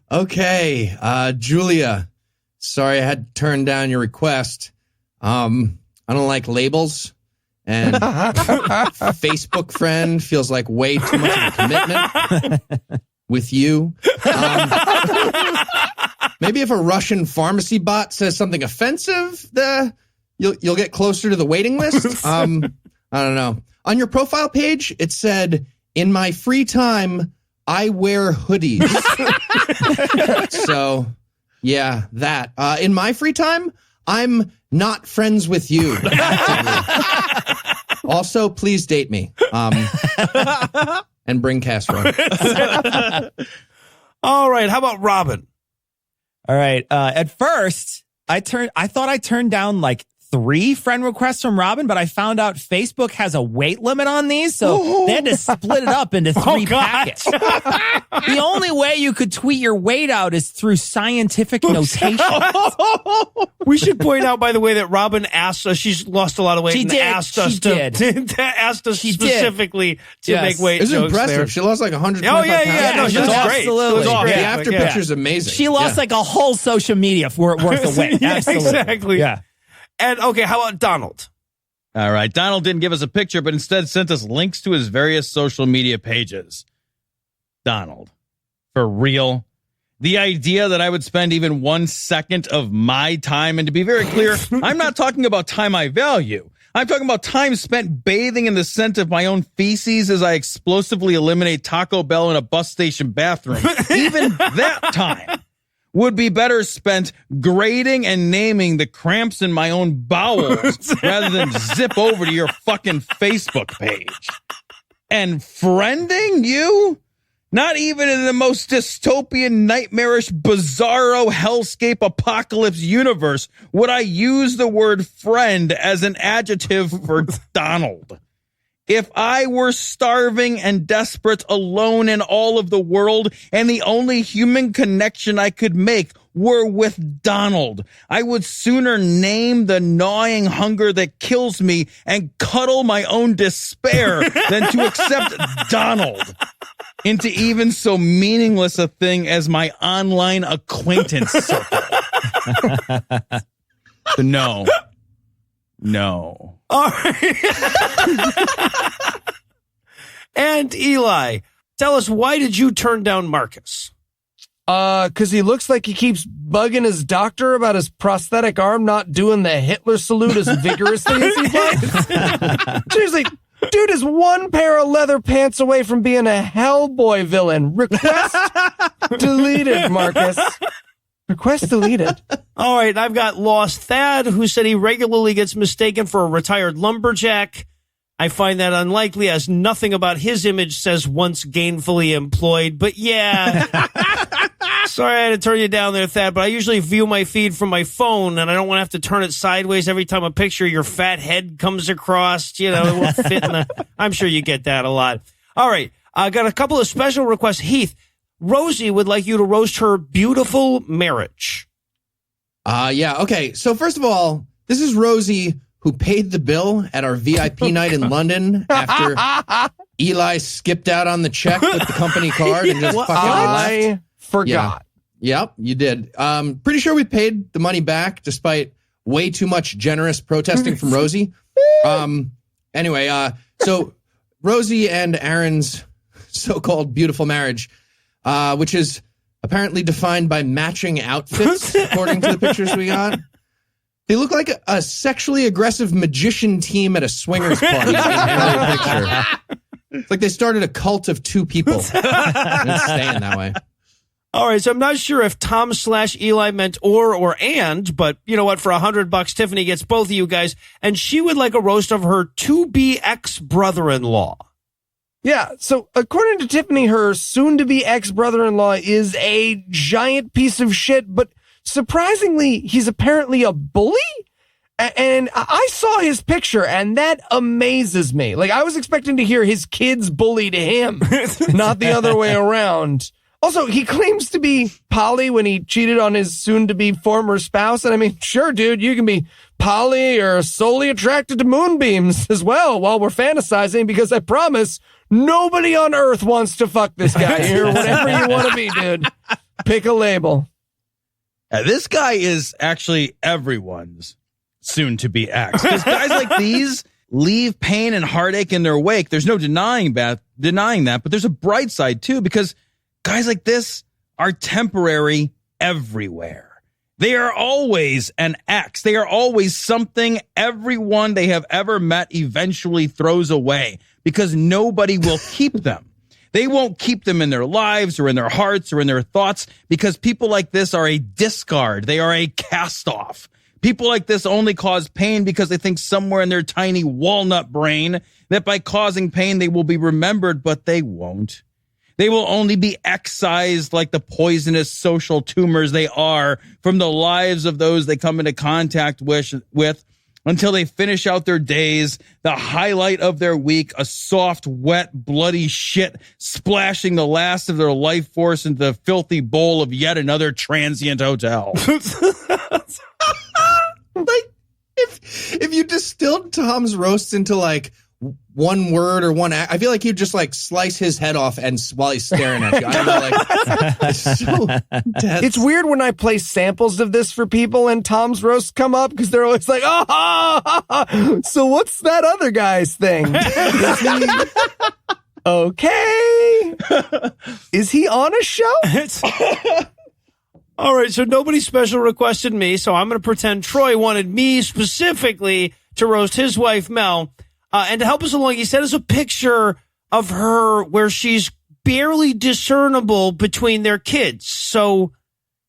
Okay, Julia, sorry I had to turn down your request. I don't like labels, and Facebook friend feels like way too much of a commitment with you. Maybe if a Russian pharmacy bot says something offensive, you'll get closer to the waiting list. I don't know. On your profile page, it said, "In my free time, I wear hoodies." So, yeah, that. In my free time, I'm not friends with you. Also, please date me. And bring casserole. All right, how about Robin? All right. At first, I thought I turned down like 3 friend requests from Robin, but I found out Facebook has a weight limit on these, so they had to split it up into 3 packets. The only way you could tweet your weight out is through scientific notation. We should point out, by the way, that Robin asked us, she's lost a lot of weight, asked us specifically to make weight jokes. It's impressive. There. She lost like 125 pounds. No, she looks great. Absolutely. The after picture is amazing. She lost like a whole social media worth of weight. Absolutely. Exactly. Yeah. And okay, how about Donald? All right. Donald didn't give us a picture, but instead sent us links to his various social media pages. Donald, for real? The idea that I would spend even 1 second of my time, and to be very clear, I'm not talking about time I value. I'm talking about time spent bathing in the scent of my own feces as I explosively eliminate Taco Bell in a bus station bathroom. Even that time would be better spent grading and naming the cramps in my own bowels rather than zip over to your fucking Facebook page. And friending you? Not even in the most dystopian, nightmarish, bizarro hellscape apocalypse universe would I use the word friend as an adjective for Donald. If I were starving and desperate, alone in all of the world, and the only human connection I could make were with Donald, I would sooner name the gnawing hunger that kills me and cuddle my own despair than to accept Donald into even so meaningless a thing as my online acquaintance circle. No. All right. And Eli, tell us, why did you turn down Marcus? Because he looks like he keeps bugging his doctor about his prosthetic arm not doing the Hitler salute as vigorously as he'd like. Seriously, dude is 1 pair of leather pants away from being a Hellboy villain. Request deleted, Marcus. Request deleted. All right, I've got Lost Thad, who said he regularly gets mistaken for a retired lumberjack. I find that unlikely, as nothing about his image says once gainfully employed. But yeah, sorry I had to turn you down there, Thad, but I usually view my feed from my phone, and I don't want to have to turn it sideways every time a picture of your fat head comes across. You know, it won't fit in the... I'm sure you get that a lot. All right, I got a couple of special requests. Heath, Rosie would like you to roast her beautiful marriage. Yeah, okay. So first of all, this is Rosie, who paid the bill at our VIP night in London after Eli skipped out on the check with the company card and just fucking left. I forgot. Yeah. Yep, you did. Pretty sure we paid the money back despite way too much generous protesting from Rosie. Anyway, so Rosie and Aaron's so-called beautiful marriage which is apparently defined by matching outfits, according to the pictures we got. They look like a sexually aggressive magician team at a swingers party. Picture. It's like they started a cult of two people. And it's staying that way. All right, so I'm not sure if Tom/Eli meant or and, but you know what? For $100, Tiffany gets both of you guys, and she would like a roast of her to-be ex-brother-in-law. Yeah, so according to Tiffany, her soon-to-be ex-brother-in-law is a giant piece of shit, but surprisingly, he's apparently a bully? And I saw his picture, and that amazes me. Like, I was expecting to hear his kids bully to him, not the other way around. Also, he claims to be poly when he cheated on his soon-to-be former spouse. And I mean, sure, dude, you can be poly or solely attracted to moonbeams as well while we're fantasizing, because I promise nobody on earth wants to fuck this guy here. Whatever you want to be, dude. Pick a label. This guy is actually everyone's soon-to-be ex. Because guys like these leave pain and heartache in their wake. There's no denying that, but there's a bright side, too, because guys like this are temporary everywhere. They are always an ex. They are always something everyone they have ever met eventually throws away because nobody will keep them. They won't keep them in their lives or in their hearts or in their thoughts because people like this are a discard. They are a cast-off. People like this only cause pain because they think somewhere in their tiny walnut brain that by causing pain they will be remembered, but they won't. They will only be excised like the poisonous social tumors they are from the lives of those they come into contact with until they finish out their days, the highlight of their week, a soft, wet, bloody shit splashing the last of their life force into the filthy bowl of yet another transient hotel. Like, if you distilled Tom's roasts into like one word or one act, I feel like he'd just like slice his head off and while he's staring at you. I don't know, like, it's so intense. It's weird when I play samples of this for people and Tom's roasts come up because they're always like, oh, so what's that other guy's thing? Is he okay? Is he on a show? All right, so nobody special requested me, so I'm going to pretend Troy wanted me specifically to roast his wife, Mel. And to help us along, he sent us a picture of her where she's barely discernible between their kids. So,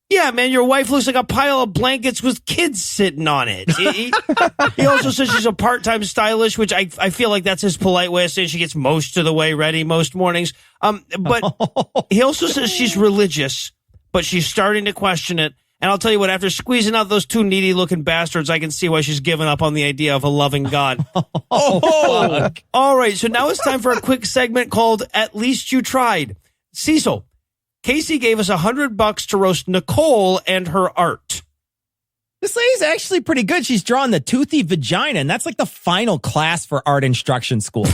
yeah, man, your wife looks like a pile of blankets with kids sitting on it. He also says she's a part-time stylist, which I feel like that's his polite way of saying she gets most of the way ready most mornings. But he also says she's religious, but she's starting to question it. And I'll tell you what, after squeezing out those two needy-looking bastards, I can see why she's given up on the idea of a loving God. Fuck. All right, so now it's time for a quick segment called At Least You Tried. Cecil, Casey gave us $100 to roast Nicole and her art. This lady's actually pretty good. She's drawing the toothy vagina, and that's like the final class for art instruction school.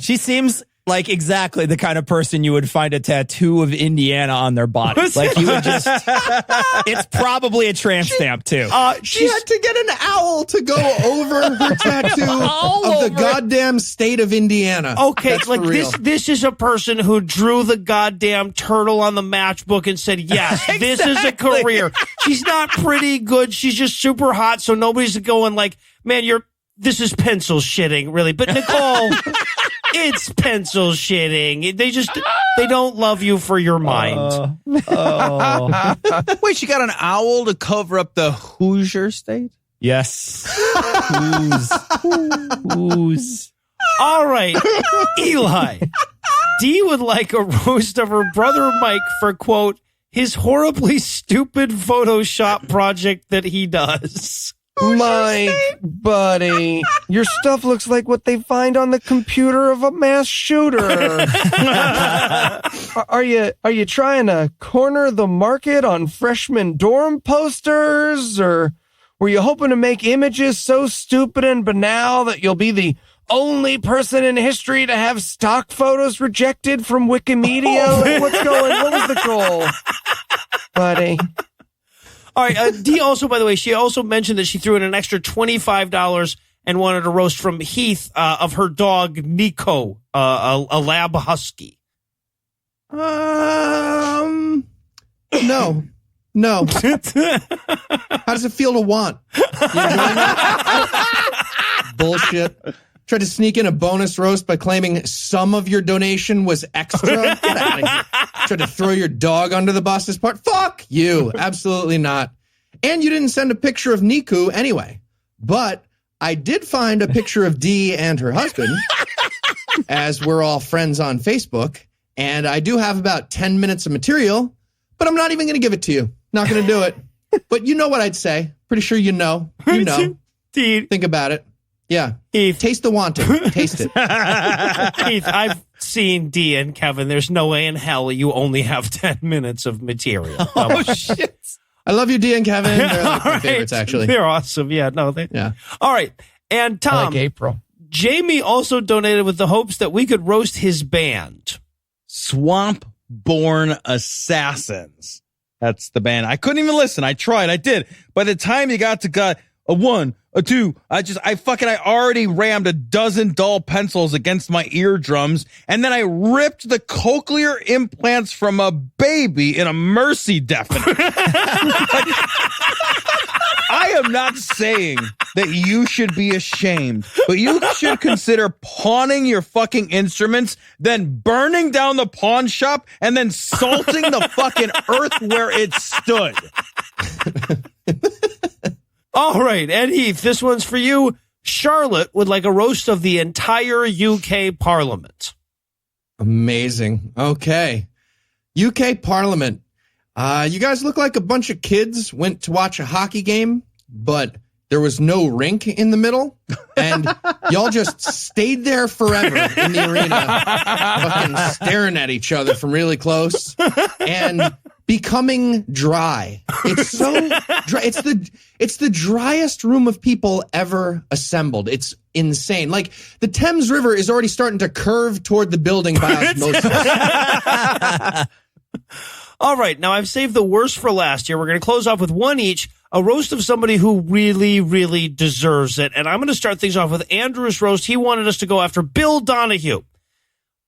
She seems like exactly the kind of person you would find a tattoo of Indiana on their body. Like you would just, it's probably a tramp stamp too. She had to get an owl to go over her tattoo of the goddamn state of Indiana. Okay, that's like this is a person who drew the goddamn turtle on the matchbook and said, yes, this is a career. She's not pretty good. She's just super hot. So nobody's going like, man, this is pencil shitting, really. But Nicole, it's pencil shitting. They don't love you for your mind. Wait, she got an owl to cover up the Hoosier state? Yes. Who's. All right, Eli. Dee would like a roast of her brother Mike for, quote, his horribly stupid Photoshop project that he does. Mike, buddy, your stuff looks like what they find on the computer of a mass shooter. Are you trying to corner the market on freshman dorm posters, or were you hoping to make images so stupid and banal that you'll be the only person in history to have stock photos rejected from Wikimedia? What was the goal, buddy? All right, Dee also, by the way, she also mentioned that she threw in an extra $25 and wanted a roast from Heath of her dog, Nico, a lab husky. No. How does it feel to want? You enjoying that? Bullshit. Tried to sneak in a bonus roast by claiming some of your donation was extra. Get out of here. Tried to throw your dog under the bus as part. Fuck you. Absolutely not. And you didn't send a picture of Niku anyway. But I did find a picture of Dee and her husband, as we're all friends on Facebook. And I do have about 10 minutes of material, but I'm not even going to give it to you. Not going to do it. But you know what I'd say. Pretty sure you know. You know. Think about it. Yeah. Taste the wanting. Taste it. Keith, I've seen Dee and Kevin. There's no way in hell you only have 10 minutes of material. Oh, shit. I love you, Dee and Kevin. They're like my favorites, actually. They're awesome. Yeah. Yeah. All right. And Tom. I like April. Jamie also donated with the hopes that we could roast his band. Swamp-born Assassins. That's the band. I couldn't even listen. I tried. I did. By the time you got to a 1, a 2, I already rammed a dozen dull pencils against my eardrums, and then I ripped the cochlear implants from a baby in a mercy deafening. I am not saying that you should be ashamed, but you should consider pawning your fucking instruments, then burning down the pawn shop, and then salting the fucking earth where it stood. All right, Ed Heath, this one's for you. Charlotte would like a roast of the entire UK Parliament. Amazing. Okay. UK Parliament. You guys look like a bunch of kids went to watch a hockey game, but there was no rink in the middle, and y'all just stayed there forever in the arena, fucking staring at each other from really close and becoming dry. It's so dry. It's the driest room of people ever assembled. It's insane. Like, the Thames River is already starting to curve toward the building by osmosis. All right, now I've saved the worst for last here. We're going to close off with one each, a roast of somebody who really, really deserves it. And I'm going to start things off with Andrew's roast. He wanted us to go after Bill Donahue.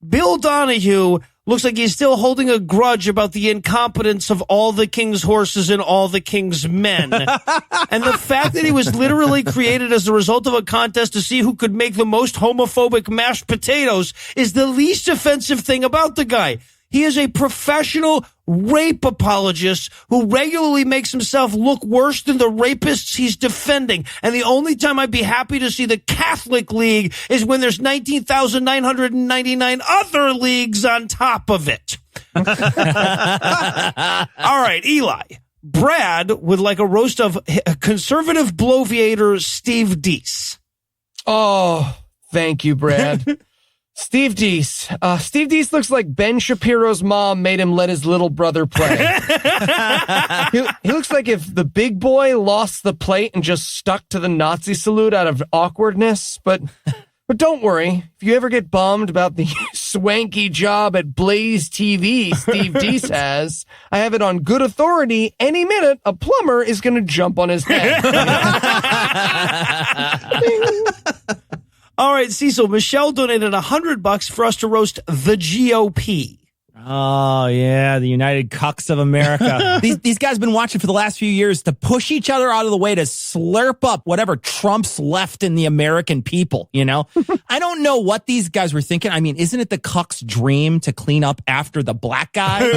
Bill Donahue looks like he's still holding a grudge about the incompetence of all the king's horses and all the king's men. And the fact that he was literally created as a result of a contest to see who could make the most homophobic mashed potatoes is the least offensive thing about the guy. He is a professional rape apologist who regularly makes himself look worse than the rapists he's defending. And the only time I'd be happy to see the Catholic League is when there's 19,999 other leagues on top of it. All right, Eli. Brad would like a roast of conservative bloviator Steve Deese. Oh, thank you, Brad. Steve Deese. Steve Deese looks like Ben Shapiro's mom made him let his little brother play. He looks like if the big boy lost the plate and just stuck to the Nazi salute out of awkwardness. But don't worry. If you ever get bummed about the swanky job at Blaze TV Steve Deese has, I have it on good authority. Any minute, a plumber is going to jump on his head. All right, Cecil, Michelle donated $100 for us to roast the GOP. Oh, yeah, the United Cucks of America. These guys have been watching for the last few years to push each other out of the way to slurp up whatever Trump's left in the American people, you know? I don't know what these guys were thinking. I mean, isn't it the cuck's dream to clean up after the black guy? The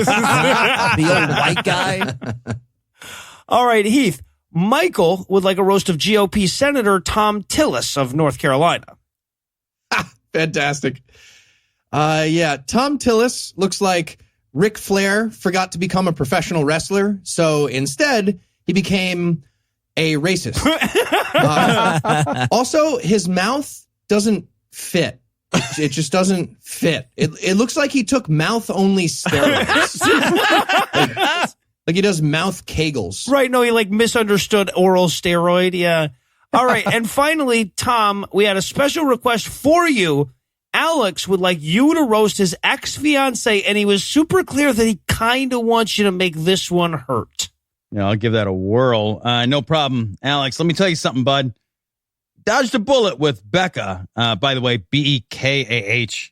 old white guy? All right, Heath, Michael would like a roast of GOP Senator Tom Tillis of North Carolina. Fantastic. Yeah, Tom Tillis looks like Ric Flair forgot to become a professional wrestler, so instead he became a racist. Also, his mouth doesn't fit. It just doesn't fit. It looks like he took mouth-only steroids. Like he does mouth kegels. Right, no, he like misunderstood oral steroid, yeah. All right, and finally, Tom, we had a special request for you. Alex would like you to roast his ex-fiancée, and he was super clear that he kind of wants you to make this one hurt. Yeah, I'll give that a whirl. No problem. Alex, let me tell you something, bud. Dodged a bullet with Becca. By the way, Beekah.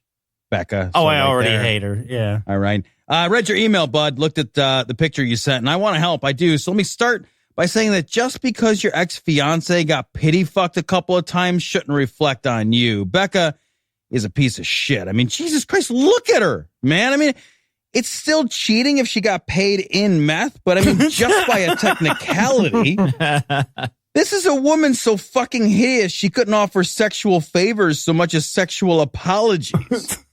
Becca. Oh, So I right already there. hate her. Yeah. All right. I read your email, bud, looked at the picture you sent, and I want to help. I do. So let me start by saying that just because your ex-fiance got pity fucked a couple of times shouldn't reflect on you. Becca is a piece of shit. I mean, Jesus Christ, look at her, man. I mean, it's still cheating if she got paid in meth, but I mean, just by a technicality, this is a woman so fucking hideous she couldn't offer sexual favors so much as sexual apologies.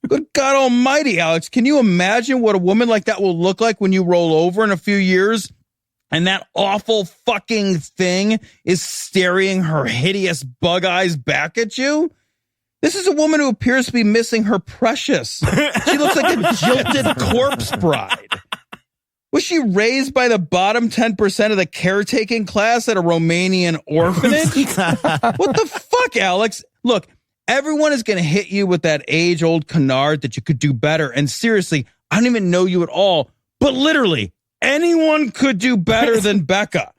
Good God almighty, Alex, can you imagine what a woman like that will look like when you roll over in a few years and that awful fucking thing is staring her hideous bug eyes back at you? This is a woman who appears to be missing her precious. She looks like a jilted corpse bride. Was she raised by the bottom 10% of the caretaking class at a Romanian orphanage? What the fuck, Alex? Look, everyone is going to hit you with that age-old canard that you could do better. And seriously, I don't even know you at all, but literally, anyone could do better than Becca.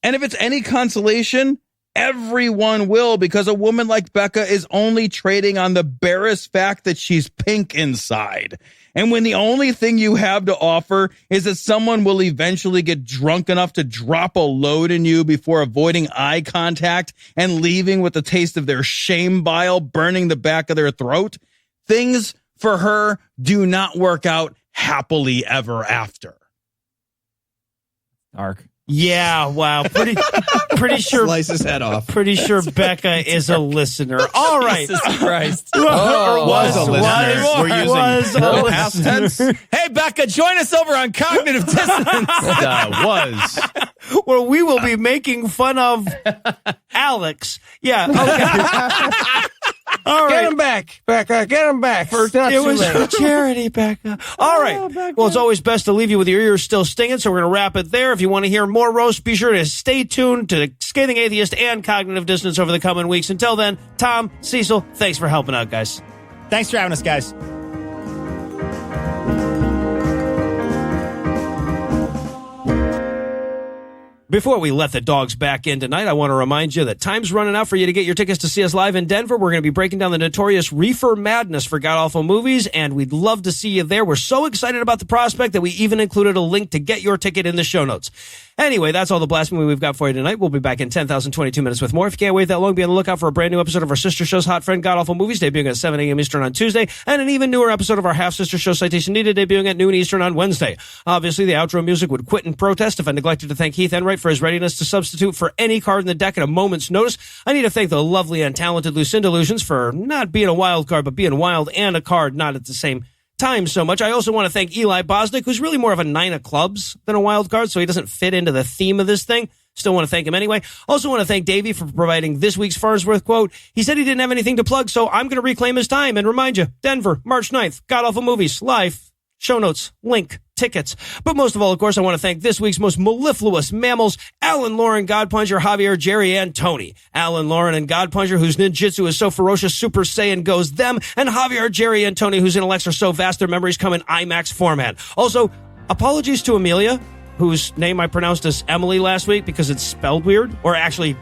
And if it's any consolation, everyone will, because a woman like Becca is only trading on the barest fact that she's pink inside. And when the only thing you have to offer is that someone will eventually get drunk enough to drop a load in you before avoiding eye contact and leaving with the taste of their shame bile burning the back of their throat, things for her do not work out happily ever after. Dark. Yeah, wow. Pretty sure. Slice his head off. Pretty sure Becca is a listener. All right. Jesus Christ. Was a listener. We're using no past tense. Hey, Becca, join us over on Cognitive Dissonance. Was. Where we will be making fun of Alex. Yeah. Okay. All right. Get him back, Becca. Get him back. It was for charity, Becca. All right. Well, it's always best to leave you with your ears still stinging, so we're going to wrap it there. If you want to hear more roast, be sure to stay tuned to Scathing Atheist and Cognitive Dissonance over the coming weeks. Until then, Tom, Cecil, thanks for helping out, guys. Thanks for having us, guys. Before we let the dogs back in tonight, I want to remind you that time's running out for you to get your tickets to see us live in Denver. We're going to be breaking down the notorious Reefer Madness for God Awful Movies, and we'd love to see you there. We're so excited about the prospect that we even included a link to get your ticket in the show notes. Anyway, that's all the blasphemy we've got for you tonight. We'll be back in 10,022 minutes with more. If you can't wait that long, be on the lookout for a brand new episode of our sister show's Hot Friend God Awful Movies, debuting at 7 a.m. Eastern on Tuesday, and an even newer episode of our half-sister show Citation Needed, debuting at noon Eastern on Wednesday. Obviously, the outro music would quit in protest if I neglected to thank Heath Enright for his readiness to substitute for any card in the deck at a moment's notice. I need to thank the lovely and talented Lucinda Illusions for not being a wild card, but being wild and a card, not at the same time so much. I also want to thank Eli Bosnick, who's really more of a 9 of clubs than a wild card, so he doesn't fit into the theme of this thing. Still want to thank him anyway. Also want to thank Davey for providing this week's Farnsworth quote. He said he didn't have anything to plug, so I'm going to reclaim his time and remind you, Denver, March 9th, God Awful Movies, live, show notes, link, tickets. But most of all, of course, I want to thank this week's most mellifluous mammals, Alan Lauren, Godpuncher, Javier, Jerry, and Tony. Alan Lauren and Godpuncher, whose ninjutsu is so ferocious, Super Saiyan goes them, and Javier, Jerry, and Tony, whose intellects are so vast their memories come in IMAX format. Also, apologies to Amelia, whose name I pronounced as Emily last week because it's spelled weird, or actually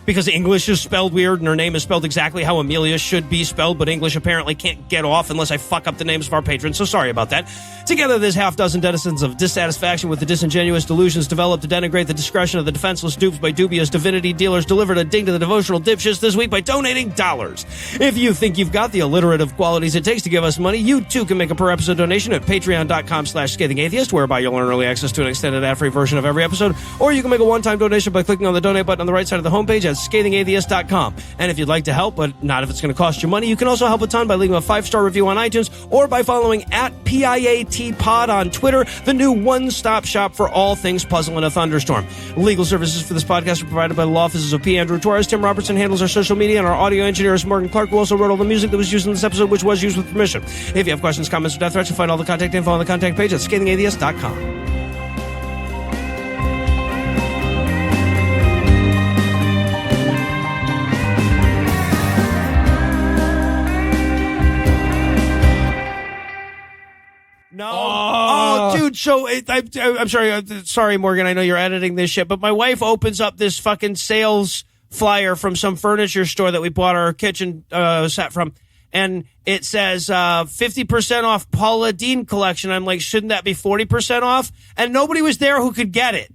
because English is spelled weird and her name is spelled exactly how Amelia should be spelled, but English apparently can't get off unless I fuck up the names of our patrons, so sorry about that. Together, there's half dozen denizens of dissatisfaction with the disingenuous delusions developed to denigrate the discretion of the defenseless dupes by dubious divinity dealers delivered a ding to the devotional dipshits this week by donating dollars. If you think you've got the alliterative qualities it takes to give us money, you too can make a per-episode donation at patreon.com/scathingatheist, whereby you'll earn early access to an extended ad-free version of every episode, or you can make a one-time donation by clicking on the donate button on the right side of the homepage at scathingatheist.com. And if you'd like to help, but not if it's going to cost you money, you can also help a ton by leaving a 5-star review on iTunes or by following at PIATPod on Twitter, the new one-stop shop for all things puzzle in a thunderstorm. Legal services for this podcast are provided by the law offices of P. Andrew Torres. Tim Robertson handles our social media, and our audio engineer is Morgan Clark, who also wrote all the music that was used in this episode, which was used with permission. If you have questions, comments, or death threats, you'll find all the contact info on the contact page at scathingatheist.com. No. Oh, dude. So I'm sorry, Morgan. I know you're editing this shit, but my wife opens up this fucking sales flyer from some furniture store that we bought our kitchen set from, and it says 50% off Paula Deen collection. I'm like, shouldn't that be 40% off? And nobody was there who could get it.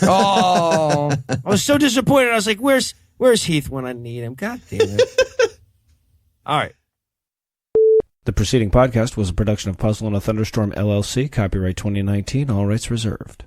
Oh, I was so disappointed. I was like, where's Heath when I need him? God damn it. All right. The preceding podcast was a production of Puzzle and a Thunderstorm LLC, copyright 2019, all rights reserved.